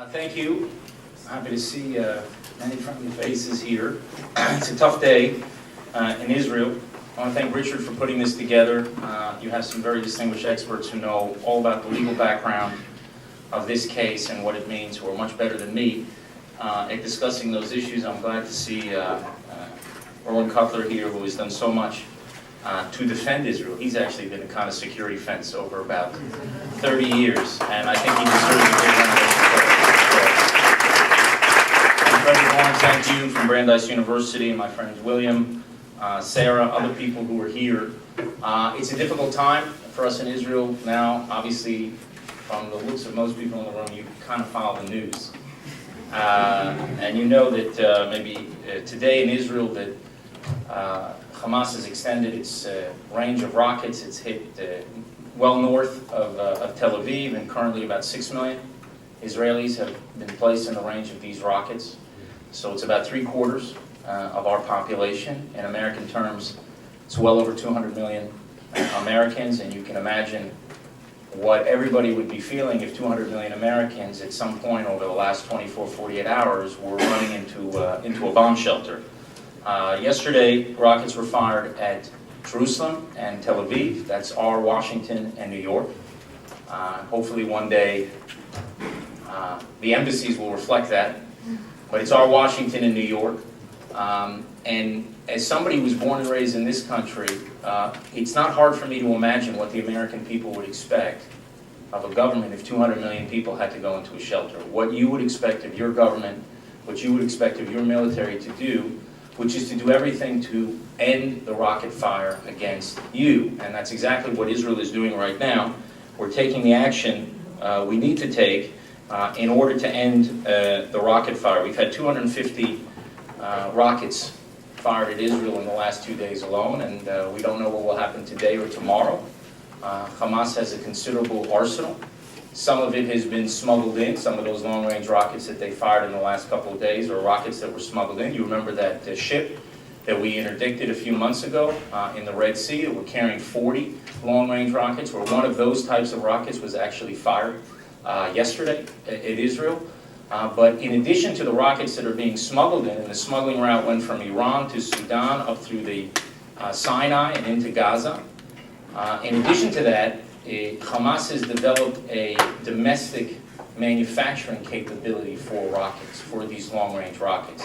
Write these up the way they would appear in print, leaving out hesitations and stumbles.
Thank you. Happy to see many friendly faces here. It's a tough day in Israel. I want to thank Richard for putting this together. You have some very distinguished experts who know all about the legal background of this case and what it means, who are much better than me at discussing those issues. I'm glad to see Erwin Cutler here, who has done so much to defend Israel. He's actually been a kind of security fence over about 30 years, and I think he deserves a great round of applause. President Lawrence, thank you from Brandeis University, and my friends William, Sarah, other people who are here. It's a difficult time for us in Israel now. Obviously, from the looks of most people in the room, you kind of follow the news. And you know that maybe today in Israel that Hamas has extended its range of rockets. It's hit well north of Tel Aviv, and currently about 6 million Israelis have been placed in the range of these rockets. So it's about 3/4 of our population. In American terms, it's well over 200 million Americans, and you can imagine what everybody would be feeling if 200 million Americans at some point over the last 24, 48 hours were running into a bomb shelter. Yesterday, rockets were fired at Jerusalem and Tel Aviv. That's our Washington and New York. Hopefully one day the embassies will reflect that. But it's our Washington and New York. And as somebody who was born and raised in this country, it's not hard for me to imagine what the American people would expect of a government if 200 million people had to go into a shelter. What you would expect of your government, what you would expect of your military to do, which is to do everything to end the rocket fire against you. And that's exactly what Israel is doing right now. We're taking the action we need to take in order to end the rocket fire. We've had 250 rockets fired at Israel in the last 2 days alone, and we don't know what will happen today or tomorrow. Hamas has a considerable arsenal. Some of it has been smuggled in. Some of those long-range rockets that they fired in the last couple of days are rockets that were smuggled in. You remember that ship that we interdicted a few months ago in the Red Sea that were carrying 40 long-range rockets, where one of those types of rockets was actually fired yesterday at Israel. But in addition to the rockets that are being smuggled in, and the smuggling route went from Iran to Sudan up through the Sinai and into Gaza. In addition to that, Hamas has developed a domestic manufacturing capability for rockets, for these long-range rockets.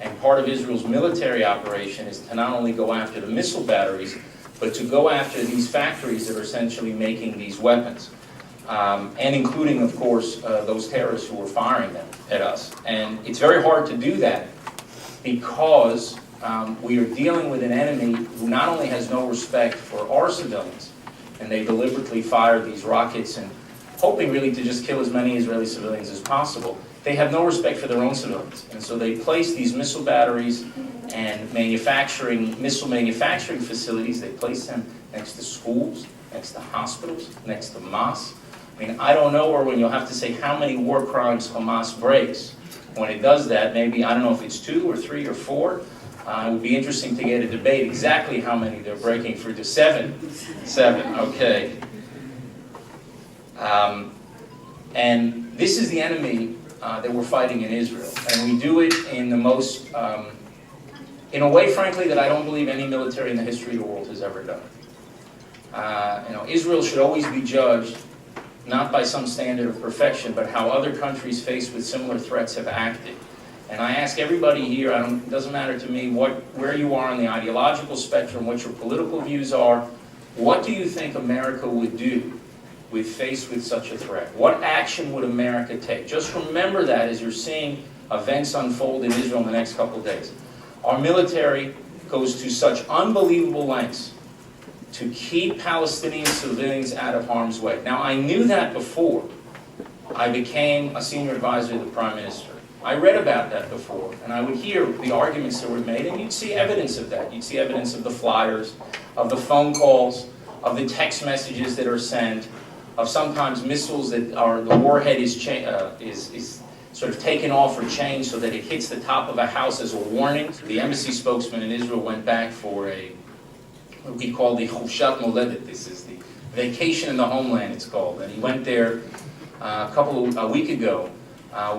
And part of Israel's military operation is to not only go after the missile batteries, but to go after these factories that are essentially making these weapons. And including, of course, those terrorists who were firing them at us. And it's very hard to do that because we are dealing with an enemy who not only has no respect for our civilians, and they deliberately fire these rockets and hoping really to just kill as many Israeli civilians as possible. They have no respect for their own civilians. And so they place these missile batteries and missile manufacturing facilities, they place them next to schools, next to hospitals, next to mosques. I mean, I don't know, or when you'll have to say how many war crimes Hamas breaks. When it does that, maybe, I don't know if it's 2 or 3 or 4. It would be interesting to get a debate exactly how many they're breaking through to 7. 7, okay. And this is the enemy that we're fighting in Israel. And we do it in the most, in a way, frankly, that I don't believe any military in the history of the world has ever done. Israel should always be judged not by some standard of perfection, but how other countries faced with similar threats have acted. And I ask everybody here, it doesn't matter to me where you are on the ideological spectrum, what your political views are, what do you think America would do faced with such a threat? What action would America take? Just remember that as you're seeing events unfold in Israel in the next couple of days. Our military goes to such unbelievable lengths to keep Palestinian civilians out of harm's way. Now, I knew that before I became a senior advisor to the Prime Minister. I read about that before, and I would hear the arguments that were made, and you'd see evidence of that. You'd see evidence of the flyers, of the phone calls, of the text messages that are sent, of sometimes missiles that are, the warhead is sort of taken off or changed so that it hits the top of a house as a warning. The embassy spokesman in Israel went back for what we call the Chufshat Moledet. This is the vacation in the homeland, it's called. And he went there a week ago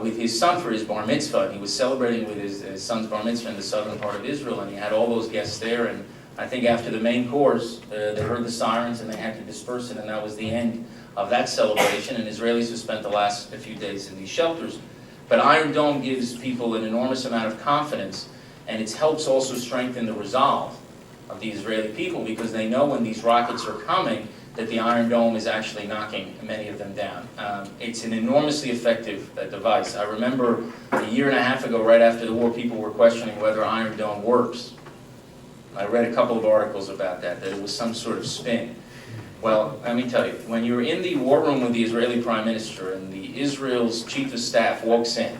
with his son for his bar mitzvah. And he was celebrating with his son's bar mitzvah in the southern part of Israel, and he had all those guests there. And I think after the main course, they heard the sirens and they had to disperse it, and that was the end of that celebration. And Israelis have spent the last few days in these shelters. But Iron Dome gives people an enormous amount of confidence, and it helps also strengthen the resolve of the Israeli people, because they know when these rockets are coming that the Iron Dome is actually knocking many of them down. It's an enormously effective device. I remember a year and a half ago, right after the war, people were questioning whether Iron Dome works. I read a couple of articles about that it was some sort of spin. Well, let me tell you, when you're in the war room with the Israeli Prime Minister and the Israel's Chief of Staff walks in,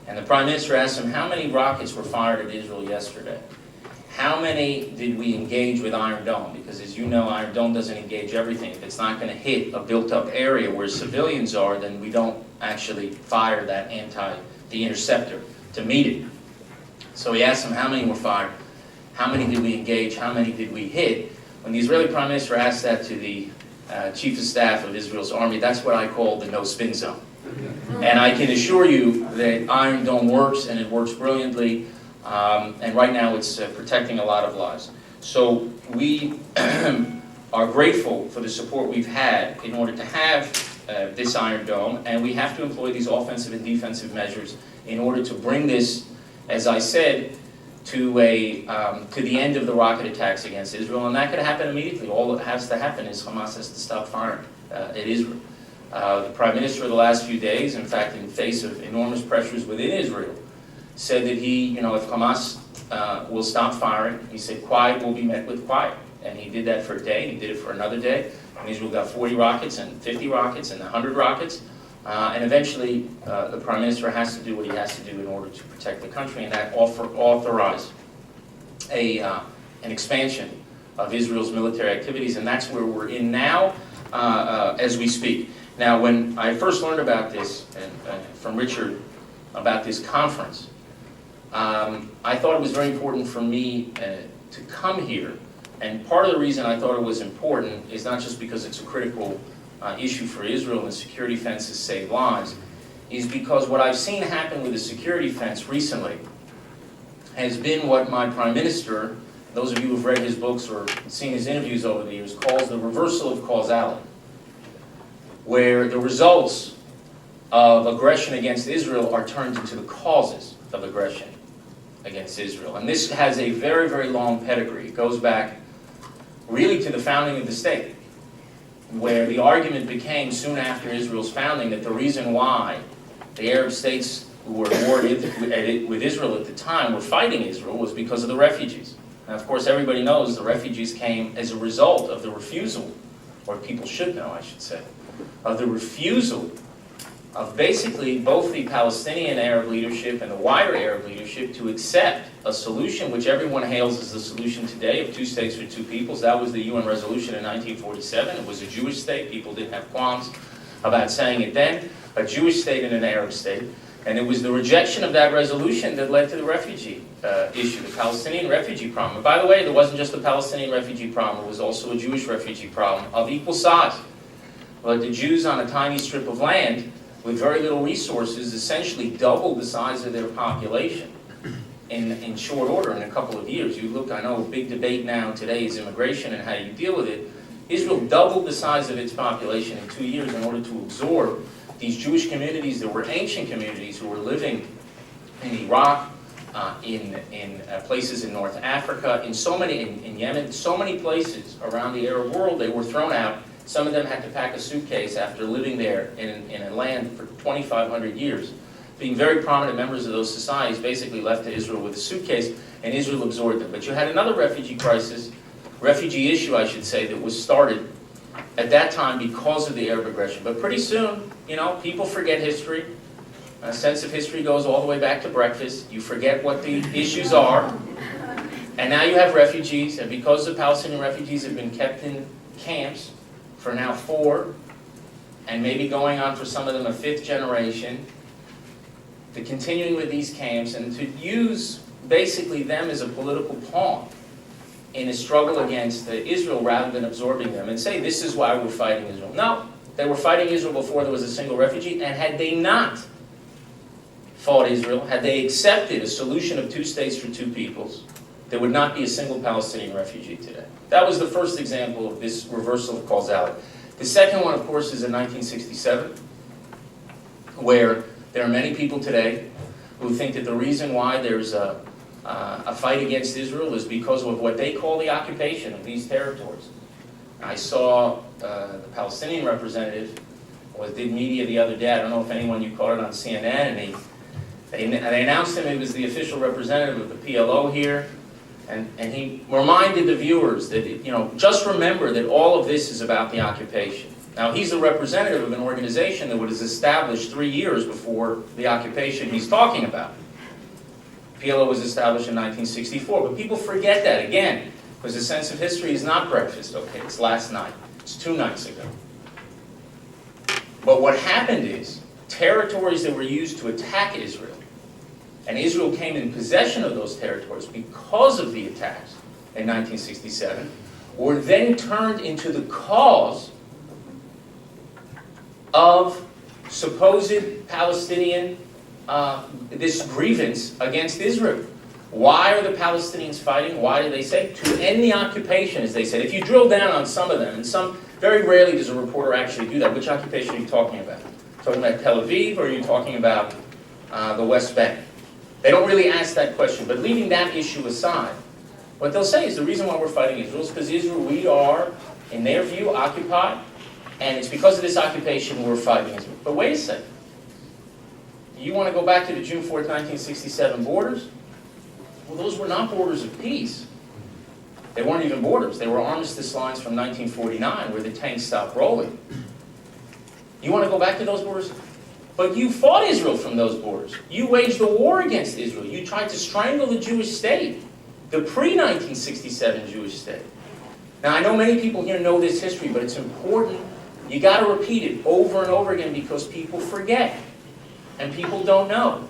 and the Prime Minister asks him, how many rockets were fired at Israel yesterday? How many did we engage with Iron Dome? Because as you know, Iron Dome doesn't engage everything. If it's not going to hit a built-up area where civilians are, then we don't actually fire that the interceptor to meet it. So he asked him how many were fired, how many did we engage, how many did we hit? When the Israeli Prime Minister asked that to the Chief of Staff of Israel's army, that's what I call the no-spin zone. And I can assure you that Iron Dome works, and it works brilliantly. And right now it's protecting a lot of lives. So we are grateful for the support we've had in order to have this Iron Dome, and we have to employ these offensive and defensive measures in order to bring this, as I said, to the end of the rocket attacks against Israel, and that could happen immediately. All that has to happen is Hamas has to stop firing at Israel. The Prime Minister of the last few days, in fact, in the face of enormous pressures within Israel, said that he, if Hamas will stop firing, he said quiet will be met with quiet. And he did that for a day, and he did it for another day. And Israel got 40 rockets and 50 rockets and 100 rockets. And eventually, the Prime Minister has to do what he has to do in order to protect the country, and that authorize an expansion of Israel's military activities. And that's where we're in now as we speak. Now, when I first learned about this from Richard, about this conference, I thought it was very important for me to come here. And part of the reason I thought it was important is not just because it's a critical issue for Israel and the security fences save lives, is because what I've seen happen with the security fence recently has been what my Prime Minister, those of you who have read his books or seen his interviews over the years, calls the reversal of causality, where the results of aggression against Israel are turned into the causes of aggression against Israel. And this has a very, very long pedigree. It goes back really to the founding of the state, where the argument became soon after Israel's founding that the reason why the Arab states who were at war with Israel at the time were fighting Israel was because of the refugees. And of course everybody knows the refugees came as a result of the refusal, or people should know I should say, of the refusal of basically both the Palestinian Arab leadership and the wider Arab leadership to accept a solution which everyone hails as the solution today of two states for two peoples. That was the UN resolution in 1947. It was a Jewish state. People didn't have qualms about saying it then. A Jewish state and an Arab state. And it was the rejection of that resolution that led to the refugee issue, the Palestinian refugee problem. And by the way, there wasn't just a Palestinian refugee problem. It was also a Jewish refugee problem of equal size. But the Jews on a tiny strip of land with very little resources essentially doubled the size of their population in short order in a couple of years. You look, I know a big debate now today is immigration and how you deal with it. Israel doubled the size of its population in 2 years in order to absorb these Jewish communities that were ancient communities who were living in Iraq, in places in North Africa, in Yemen, so many places around the Arab world. They were thrown out. Some of them had to pack a suitcase after living there in a land for 2,500 years. Being very prominent members of those societies basically left to Israel with a suitcase, and Israel absorbed them. But you had another refugee crisis, refugee issue I should say, that was started at that time because of the Arab aggression. But pretty soon, people forget history. A sense of history goes all the way back to breakfast. You forget what the issues are. And now you have refugees, and because the Palestinian refugees have been kept in camps for now 4, and maybe going on for some of them a 5th generation, to continuing with these camps and to use basically them as a political pawn in a struggle against Israel rather than absorbing them and say this is why we're fighting Israel. No, they were fighting Israel before there was a single refugee, and had they not fought Israel, had they accepted a solution of 2 states for 2 peoples, there would not be a single Palestinian refugee today. That was the first example of this reversal of causality. The second one, of course, is in 1967, where there are many people today who think that the reason why there's a fight against Israel is because of what they call the occupation of these territories. I saw the Palestinian representative did media the other day. I don't know if anyone you caught it on CNN, and they announced him. He was the official representative of the PLO here, and he reminded the viewers that just remember that all of this is about the occupation. Now he's a representative of an organization that was established 3 years before the occupation he's talking about. PLO was established in 1964, but people forget that again, because the sense of history is not breakfast, okay, it's last night, it's 2 nights ago. But what happened is, territories that were used to attack Israel, and Israel came in possession of those territories because of the attacks in 1967, were then turned into the cause of supposed Palestinian this grievance against Israel. Why are the Palestinians fighting? Why do they say? To end the occupation, as they said. If you drill down on some of them, and some, very rarely does a reporter actually do that. Which occupation are you talking about? Talking about Tel Aviv, or are you talking about the West Bank? They don't really ask that question. But leaving that issue aside, what they'll say is the reason why we're fighting Israel is because Israel, we are, in their view, occupied, and it's because of this occupation we're fighting Israel. But wait a second. You want to go back to the June 4th, 1967 borders? Well, those were not borders of peace. They weren't even borders. They were armistice lines from 1949 where the tanks stopped rolling. You want to go back to those borders? But you fought Israel from those borders. You waged a war against Israel. You tried to strangle the Jewish state, the pre-1967 Jewish state. Now, I know many people here know this history, but it's important. You got to repeat it over and over again because people forget. And people don't know.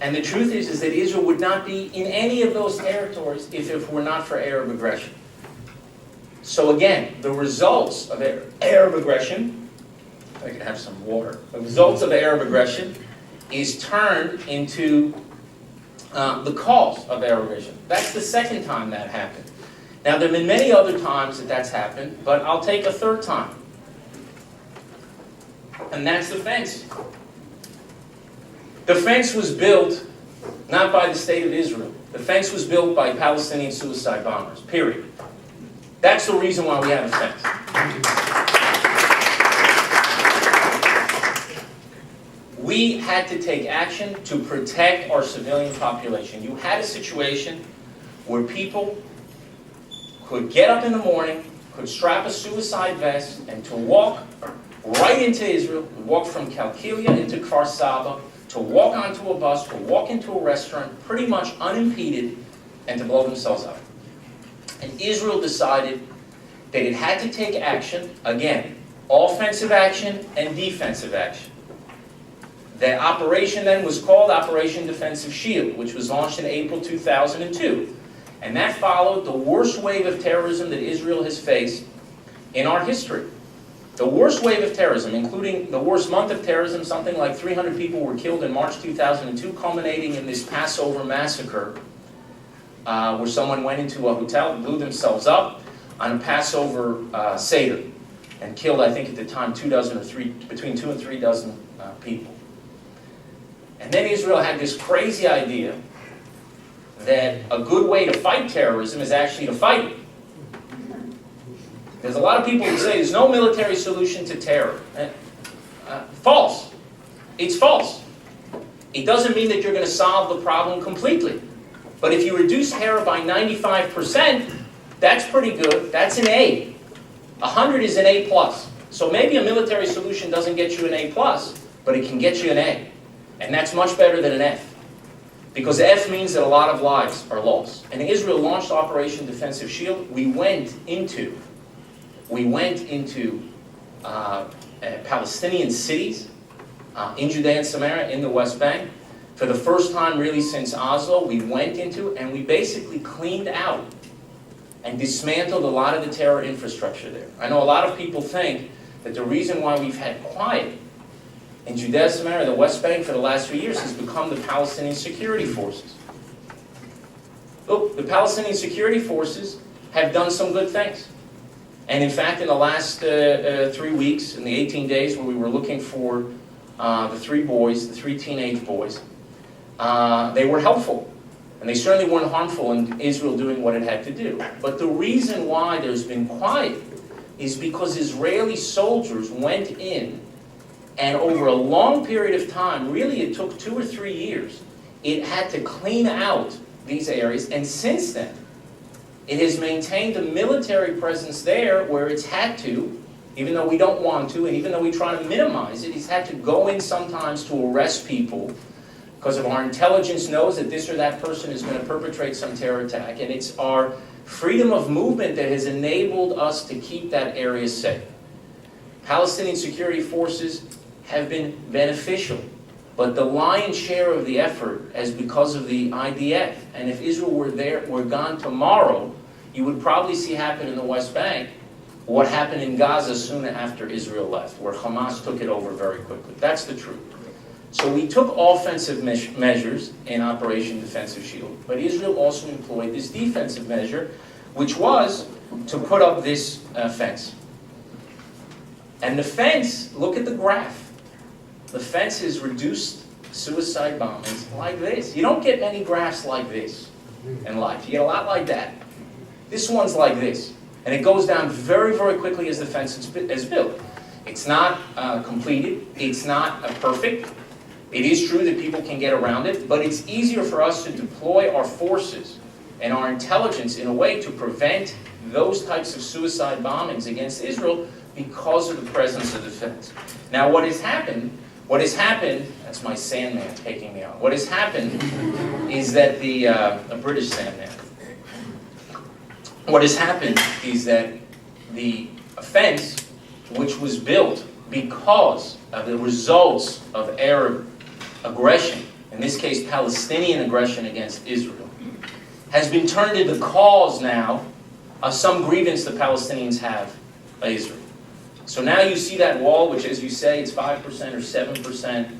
And the truth is that Israel would not be in any of those territories if it were not for Arab aggression. So again, the results of Arab aggression, if I could have some water, the results of Arab aggression is turned into the cause of Arab aggression. That's the second time that happened. Now there have been many other times that that's happened, but I'll take a third time. And that's the fence. The fence was built not by the state of Israel. The fence was built by Palestinian suicide bombers, period. That's the reason why we have a fence. We had to take action to protect our civilian population. You had a situation where people could get up in the morning, could strap a suicide vest, and to walk right into Israel, walk from Qalqilia into Kfar Saba, to walk onto a bus, to walk into a restaurant, pretty much unimpeded, and to blow themselves up. And Israel decided that it had to take action, again, offensive action and defensive action. The operation then was called Operation Defensive Shield, which was launched in April 2002. And that followed the worst wave of terrorism that Israel has faced in our history. The worst wave of terrorism, including the worst month of terrorism, something like 300 people were killed in March 2002, culminating in this Passover massacre, where someone went into a hotel, blew themselves up on a Passover Seder, and killed, I think at the time, between 2 and 3 dozen people. And then Israel had this crazy idea that a good way to fight terrorism is actually to fight it. There's a lot of people who say there's no military solution to terror. False. It's false. It doesn't mean that you're going to solve the problem completely. But if you reduce terror by 95%, that's pretty good. That's an A. 100 is an A+. So maybe a military solution doesn't get you an A+, but it can get you an A. And that's much better than an F. Because F means that a lot of lives are lost. And Israel launched Operation Defensive Shield. We went into Palestinian cities in Judea and Samaria, in the West Bank. For the first time really since Oslo, we went into and we basically cleaned out and dismantled a lot of the terror infrastructure there. I know a lot of people think that the reason why we've had quiet in Judea, Samaria, the West Bank for the last 3 years has become the Palestinian security forces. Look, the Palestinian security forces have done some good things. And in fact, in the last 3 weeks, in the 18 days where we were looking for the 3 boys, the 3 teenage boys, they were helpful. And they certainly weren't harmful in Israel doing what it had to do. But the reason why there's been quiet is because Israeli soldiers went in, and over a long period of time, really it took 2 or 3 years, it had to clean out these areas. And since then, it has maintained a military presence there where it's had to, even though we don't want to, and even though we try to minimize it, it's had to go in sometimes to arrest people because of our intelligence knows that this or that person is going to perpetrate some terror attack. And it's our freedom of movement that has enabled us to keep that area safe. Palestinian security forces have been beneficial, but the lion's share of the effort is because of the IDF. And if Israel were gone tomorrow, you would probably see happen in the West Bank what happened in Gaza soon after Israel left, where Hamas took it over very quickly. That's the truth. So we took offensive measures in Operation Defensive Shield, but Israel also employed this defensive measure, which was to put up this fence. And the fence, look at the graph. The fence has reduced suicide bombings like this. You don't get many graphs like this in life. You get a lot like that. This one's like this. And it goes down very, very quickly as the fence is built. It's not completed. It's not perfect. It is true that people can get around it, but it's easier for us to deploy our forces and our intelligence in a way to prevent those types of suicide bombings against Israel because of the presence of the fence. Now what has happened, that's my Sandman taking me on. What has happened is that a British Sandman. What has happened is that the fence, which was built because of the results of Arab aggression, in this case Palestinian aggression against Israel, has been turned into the cause now of some grievance the Palestinians have of Israel. So now you see that wall, which as you say, it's 5% or 7%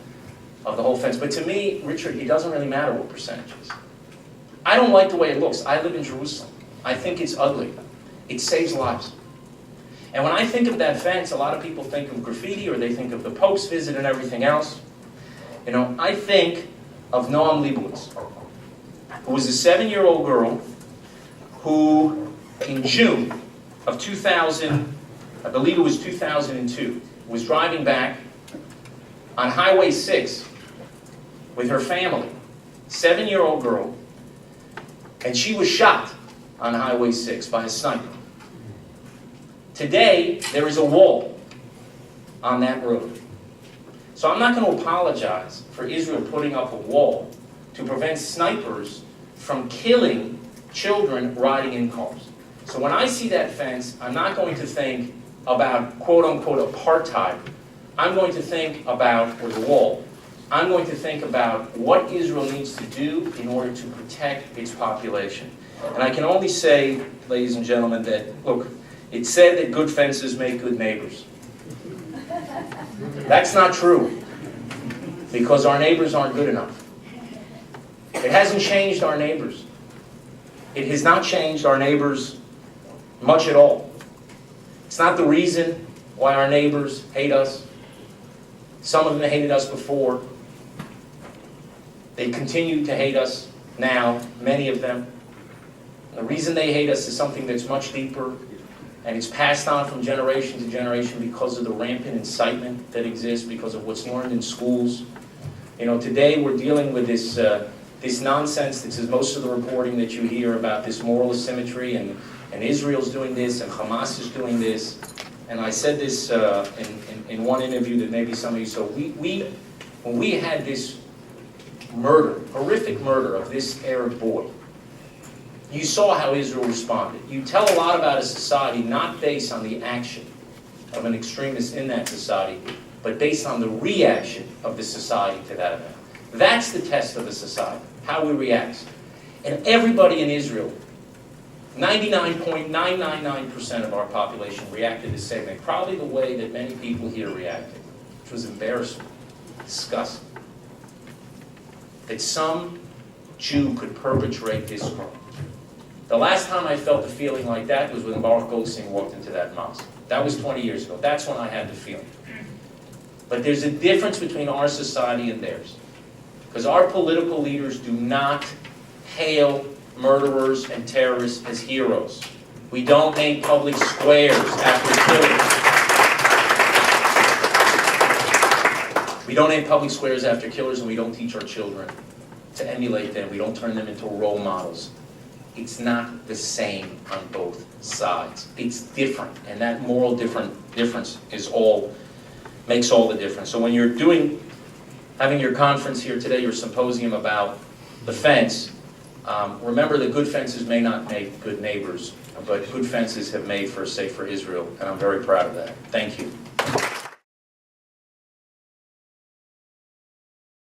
of the whole fence. But to me, Richard, it doesn't really matter what percentage is. I don't like the way it looks. I live in Jerusalem. I think it's ugly. It saves lives. And when I think of that fence, a lot of people think of graffiti or they think of the Pope's visit and everything else. You know, I think of Noam Leibowitz, who was a 7-year-old girl who, in June of 2000, I believe it was 2002, was driving back on Highway 6 with her family, 7-year-old girl, and she was shot on Highway 6 by a sniper. Today, there is a wall on that road. So I'm not going to apologize for Israel putting up a wall to prevent snipers from killing children riding in cars. So when I see that fence, I'm not going to think about quote-unquote apartheid. I'm going to think about, or the wall, I'm going to think about what Israel needs to do in order to protect its population. And I can only say, ladies and gentlemen, that, look, it's said that good fences make good neighbors. That's not true, because our neighbors aren't good enough. It hasn't changed our neighbors. It has not changed our neighbors much at all. It's not the reason why our neighbors hate us. Some of them hated us before. They continue to hate us now, many of them. The reason they hate us is something that's much deeper, and it's passed on from generation to generation because of the rampant incitement that exists, because of what's learned in schools. You know, today we're dealing with this nonsense. This is most of the reporting that you hear about this moral asymmetry, and Israel's doing this, and Hamas is doing this. And I said this in one interview that maybe some of you saw. When we had this murder, horrific murder of this Arab boy, you saw how Israel responded. You tell a lot about a society not based on the action of an extremist in that society, but based on the reaction of the society to that event. That's the test of a society, how we react. And everybody in Israel, 99.999% of our population reacted the same way, probably the way that many people here reacted, which was embarrassment. Disgusting. That some Jew could perpetrate this crime. The last time I felt a feeling like that was when Baruch Goldstein walked into that mosque. That was 20 years ago. That's when I had the feeling. But there's a difference between our society and theirs. Because our political leaders do not hail murderers and terrorists as heroes. We don't name public squares after killers. We don't name public squares after killers, and we don't teach our children to emulate them. We don't turn them into role models. It's not the same on both sides. It's different, and that moral difference makes all the difference. So when you're having your conference here today, your symposium about the fence, remember that good fences may not make good neighbors, but good fences have made for a safer Israel, and I'm very proud of that. Thank you.